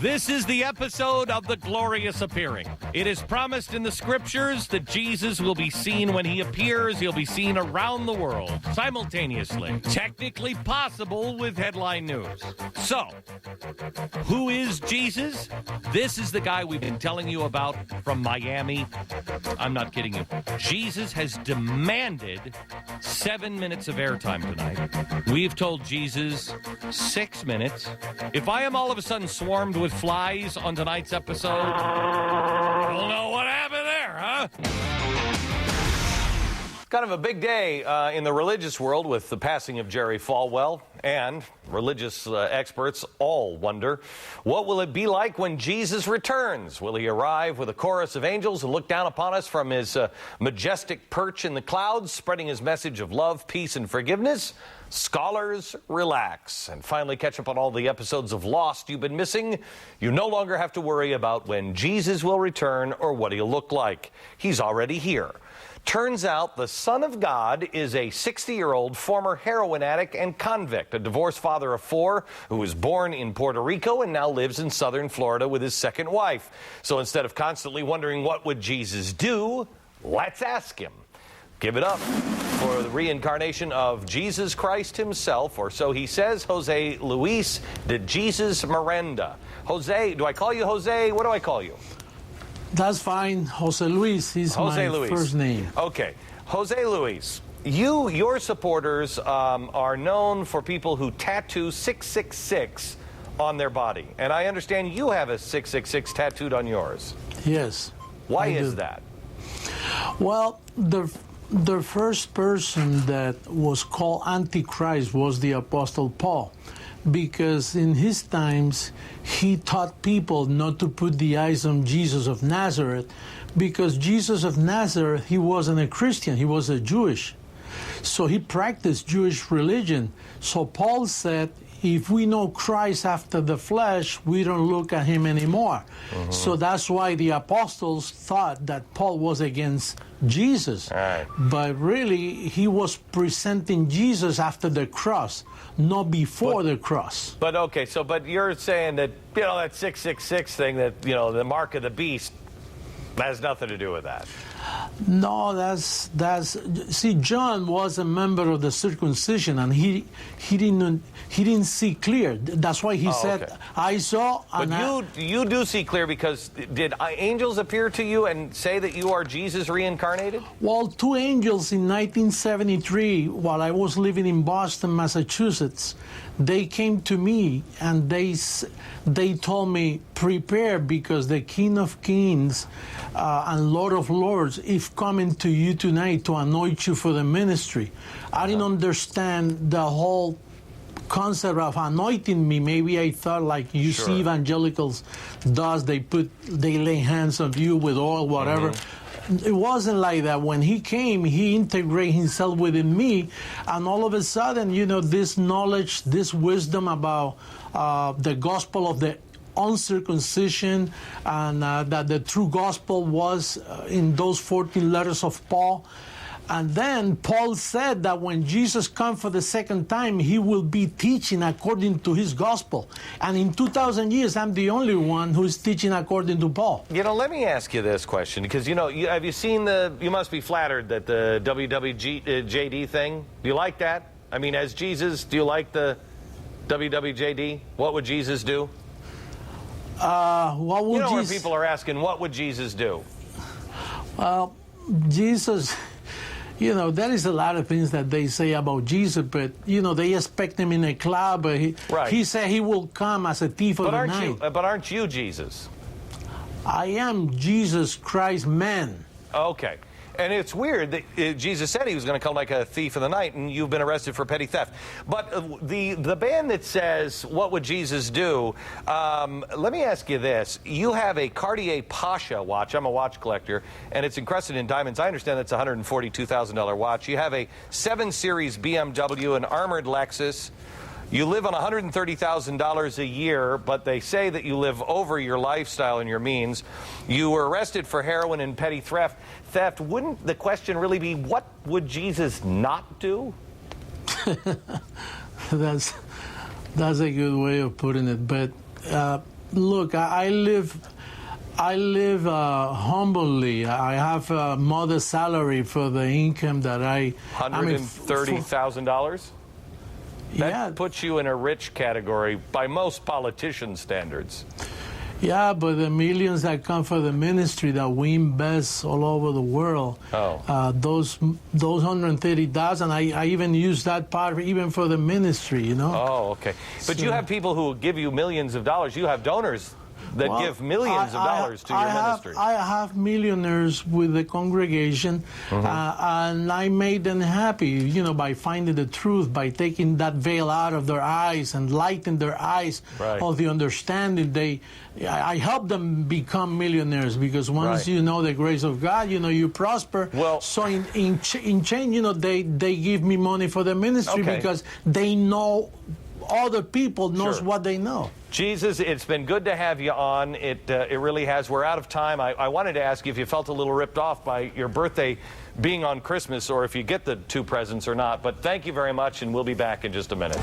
This is the episode of the glorious appearing. It is promised in the scriptures that Jesus will be seen when he appears. He'll be seen around the world simultaneously. Technically possible with headline news. So, who is Jesus? This is the guy we've been telling you about from Miami. I'm not kidding you. Jesus has demanded 7 minutes of airtime tonight. We've told Jesus 6 minutes. If I am all of a sudden swarmed with flies on tonight's episode, I don't know what happened there, huh? Kind of a big day in the religious world with the passing of Jerry Falwell, and religious experts all wonder, what will it be like when Jesus returns? Will he arrive with a chorus of angels and look down upon us from his majestic perch in the clouds, spreading his message of love, peace, and forgiveness? Scholars, relax and finally catch up on all the episodes of Lost you've been missing. You no longer have to worry about when Jesus will return or what he'll look like. He's already here. Turns out the Son of God is a 60-year-old former heroin addict and convict, a divorced father of 4 who was born in Puerto Rico and now lives in southern Florida with his second wife. So instead of constantly wondering what would Jesus do, let's ask him. Give it up for the reincarnation of Jesus Christ himself, or so he says, Jose Luis De Jesus Miranda. Jose, do I call you Jose? What do I call you? That's fine. Jose Luis is my first name. Okay. Jose Luis, your supporters are known for people who tattoo 666 on their body. And I understand you have a 666 tattooed on yours. Yes. Why is that? Well, the first person that was called Antichrist was the Apostle Paul, because in his times he taught people not to put the eyes on Jesus of Nazareth, because Jesus of Nazareth, he wasn't a Christian, he was a Jewish. So he practiced Jewish religion. So Paul said, if we know Christ after the flesh, we don't look at him anymore. So that's why the apostles thought that Paul was against Jesus. Right. But really, he was presenting Jesus after the cross, not before the cross. But okay, but you're saying that, that 666 thing, that, the mark of the beast, that has nothing to do with that. No, see, John was a member of the circumcision, and he didn't see clear. That's why he said, okay. I saw. But you do see clear, because did angels appear to you and say that you are Jesus reincarnated? Well, 2 angels in 1973, while I was living in Boston, Massachusetts, they came to me and they told me, prepare, because the King of Kings and Lord of Lords is coming to you tonight to anoint you for the ministry. I didn't understand the whole concept of anointing me. Maybe I thought, like you see evangelicals does, they lay hands on you with oil, whatever. It wasn't like that. When he came, he integrated himself within me, and all of a sudden, this knowledge, this wisdom about the gospel of the uncircumcision, and that the true gospel was in those 14 letters of Paul. And then Paul said that when Jesus comes for the second time, he will be teaching according to his gospel. And in 2,000 years, I'm the only one who is teaching according to Paul. Let me ask you this question, because, have you seen you must be flattered that the WWJD thing, do you like that? I mean, as Jesus, do you like the WWJD? What would Jesus do? What would where people are asking, what would Jesus do? Well, Jesus... there is a lot of things that they say about Jesus, but, they expect him in a cloud, but he said he will come as a thief of the night. But aren't you Jesus? I am Jesus Christ, man. Okay. And it's weird that Jesus said he was going to come like a thief in the night, and you've been arrested for petty theft. But the band that says, what would Jesus do? Let me ask you this. You have a Cartier Pasha watch. I'm a watch collector, and it's encrusted in diamonds. I understand that's a $142,000 watch. You have a 7 Series BMW, an armored Lexus. You live on $130,000 a year, but they say that you live over your lifestyle and your means. You were arrested for heroin and petty theft. Wouldn't the question really be, what would Jesus not do? That's a good way of putting it. But Look, I live humbly. I have a modest salary for the income that $130,000? That Yeah, puts you in a rich category by most politician standards. yeah, but the millions that come for the ministry that we invest all over the world, those 130,000, I even use that part even for the ministry, you know. Oh, okay. But So- you have people who will give you millions of dollars. You have donors that Well, give millions of dollars to your ministry. I have millionaires with the congregation, and I made them happy, you know, by finding the truth, by taking that veil out of their eyes and lighting their eyes Right. of the understanding. I help them become millionaires because once Right. you know the grace of God, you know, you prosper. Well- so in change, you know, they give me money for the ministry Okay. because they know other people knows Sure. what they know. Jesus, it's been good to have you on. It really has. We're out of time. I wanted to ask you if you felt a little ripped off by your birthday being on Christmas, or if you get the two presents or not. But thank you very much, and we'll be back in just a minute.